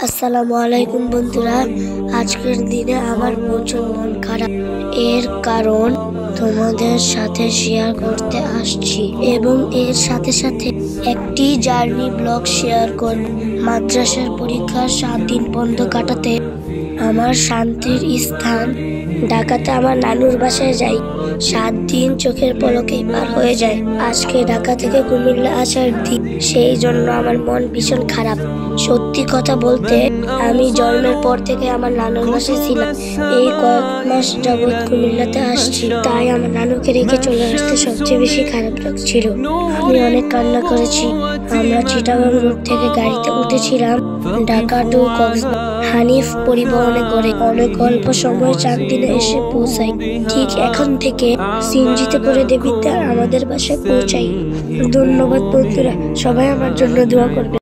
আসসালামু আলাইকুম বন্ধুরা, আজকের দিনে আমার প্রচুর মন খারাপ। এর কারণ তোমাদের সাথে শেয়ার করতে আসছি এবং এর সাথে সাথে একটি জার্নি ব্লগ শেয়ার করব। মাদ্রাসার পরীক্ষার 7 দিন বন্ধ কাটাতে আমার শান্তির স্থান ঢাকাতে আমার নানুর বাসায় যাই। 7 দিন চোখের পলকেই পার হয়ে যায়। আজকে ঢাকা থেকে কুমিল্লা আসার দিন, সেই জন্য আমার মন ভীষণ খারাপ। সত্যি কথা বলতে আমি জন্মের পর থেকে আমার নানুর বাসায় ছিলাম। এই কয়েক মাস যাবৎ কুমিল্লাতে আসছি, তাই আমার নানুকে রেখে চলে আসতে সবচেয়ে বেশি খারাপ লাগছিল। আমি অনেক কান্না করেছি। আমরা চিটাগাং রোড থেকে গাড়িতে উঠেছিলাম ঢাকা টু কক্সবাজার হানিফ পরিবহনে করে। অনেক অল্প সময় 4 দিনে এসে পৌঁছাই। ঠিক এখন থেকে সিএনজিতে করে দেবিদ্বার আমাদের বাসায় পৌঁছাই। ধন্যবাদ বন্ধুরা, সবাই আমার জন্য দোয়া করবে।